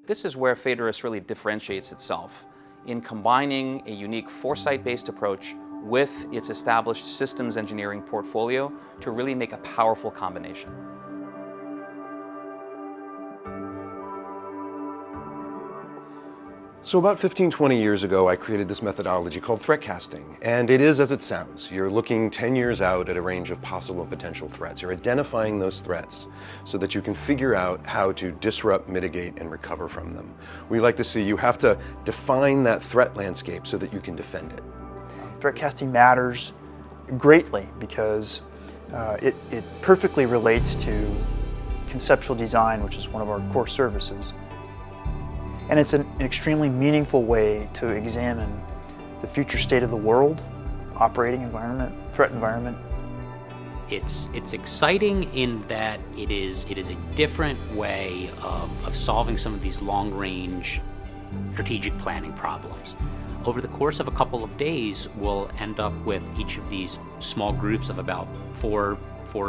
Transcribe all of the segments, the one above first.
This is where Phaedrus really differentiates itself in combining a unique foresight-based approach with its established systems engineering portfolio to really make a powerful combination. So about 15, 20 years ago, I created this methodology called threatcasting. And it is as it sounds. You're looking 10 years out at a range of possible and potential threats. You're identifying those threats so that you can figure out how to disrupt, mitigate, and recover from them. We like to see you have to define that threat landscape so that you can defend it. Threatcasting matters greatly because it perfectly relates to conceptual design, which is one of our core services. And it's an extremely meaningful way to examine the future state of the world, operating environment, threat environment. It's exciting in that it is a different way of solving some of these long-range strategic planning problems. Over the course of a couple of days, we'll end up with each of these small groups of about four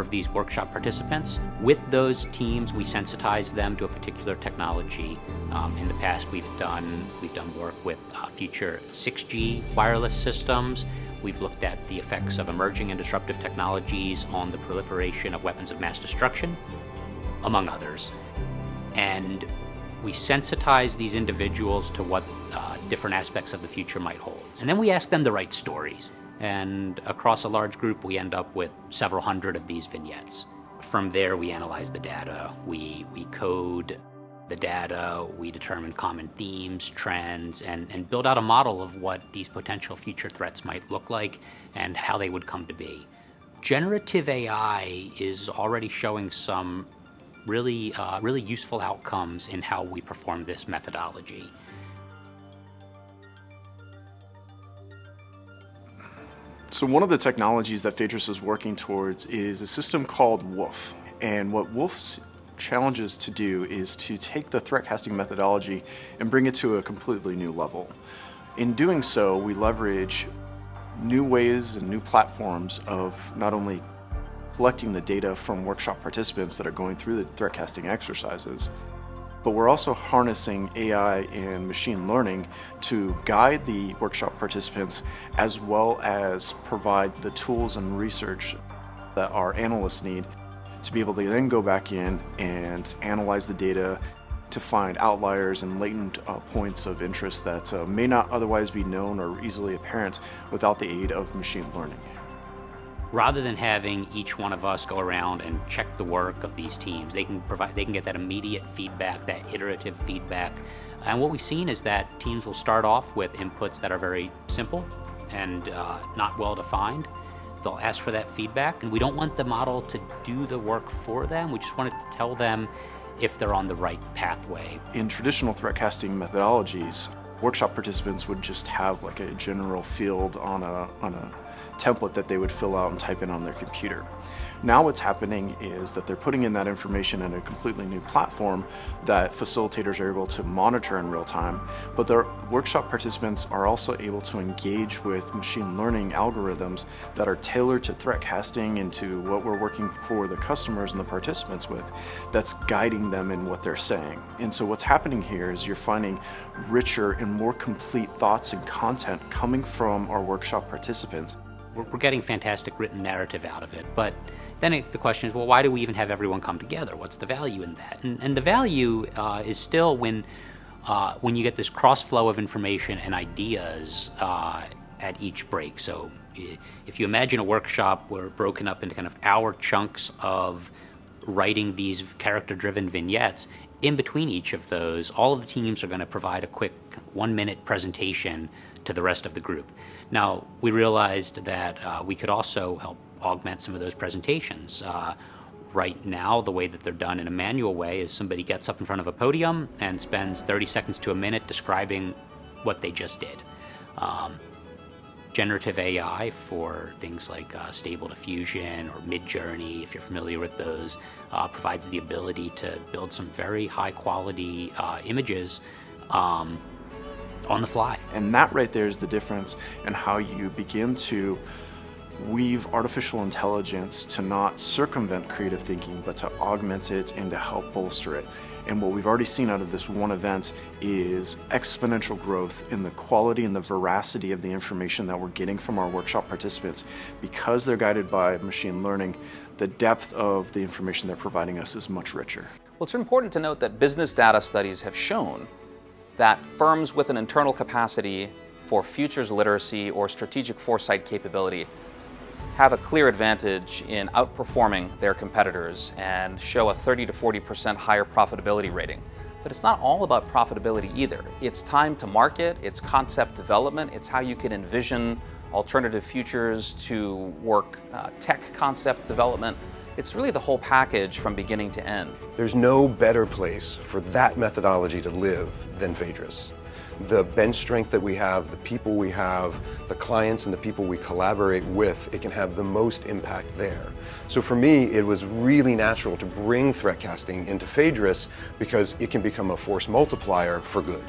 of these workshop participants. With those teams, we sensitize them to a particular technology. In the past, we've done work with future 6G wireless systems. We've looked at the effects of emerging and disruptive technologies on the proliferation of weapons of mass destruction, among others. And we sensitize these individuals to what different aspects of the future might hold. And then we ask them to write stories. And across a large group, we end up with several hundred of these vignettes. From there, we analyze the data, we code the data, we determine common themes, trends, and build out a model of what these potential future threats might look like and how they would come to be. Generative AI is already showing some really useful outcomes in how we perform this methodology. So one of the technologies that Phaedrus is working towards is a system called WOOF. And what WOOF's challenges to do is to take the threatcasting methodology and bring it to a completely new level. In doing so, we leverage new ways and new platforms of not only collecting the data from workshop participants that are going through the threatcasting exercises, but we're also harnessing AI and machine learning to guide the workshop participants as well as provide the tools and research that our analysts need to be able to then go back in and analyze the data to find outliers and latent points of interest that may not otherwise be known or easily apparent without the aid of machine learning. Rather than having each one of us go around and check the work of these teams, they can get that immediate feedback, that iterative feedback. And what we've seen is that teams will start off with inputs that are very simple and not well defined. They'll ask for that feedback, and we don't want the model to do the work for them. We just want it to tell them if they're on the right pathway. In traditional threatcasting methodologies, workshop participants would just have like a general field on a template that they would fill out and type in on their computer. Now what's happening is that they're putting in that information in a completely new platform that facilitators are able to monitor in real time, but their workshop participants are also able to engage with machine learning algorithms that are tailored to threatcasting and to what we're working for the customers and the participants with, that's guiding them in what they're saying. And so what's happening here is you're finding richer and more complete thoughts and content coming from our workshop participants. We're getting fantastic written narrative out of it, but then the question is, well, why do we even have everyone come together? What's the value in that? And the value is still when you get this cross flow of information and ideas at each break. So if you imagine a workshop, we're broken up into kind of hour chunks of writing these character-driven vignettes. In between each of those, all of the teams are going to provide a quick 1-minute presentation to the rest of the group. Now, we realized that we could also help augment some of those presentations. Right now, the way that they're done in a manual way is somebody gets up in front of a podium and spends 30 seconds to a minute describing what they just did. Generative AI for things like Stable Diffusion or Midjourney, if you're familiar with those, provides the ability to build some very high quality images on the fly. And that right there is the difference in how you begin to weave artificial intelligence to not circumvent creative thinking, but to augment it and to help bolster it. And what we've already seen out of this one event is exponential growth in the quality and the veracity of the information that we're getting from our workshop participants. Because they're guided by machine learning, the depth of the information they're providing us is much richer. Well, it's important to note that business data studies have shown that firms with an internal capacity for futures literacy or strategic foresight capability have a clear advantage in outperforming their competitors and show a 30 to 40% higher profitability rating. But it's not all about profitability either. It's time to market, it's concept development, it's how you can envision alternative futures to work tech concept development. It's really the whole package from beginning to end. There's no better place for that methodology to live than Phaedrus. The bench strength that we have, the people we have, the clients and the people we collaborate with, it can have the most impact there. So for me, it was really natural to bring threatcasting into Phaedrus because it can become a force multiplier for good.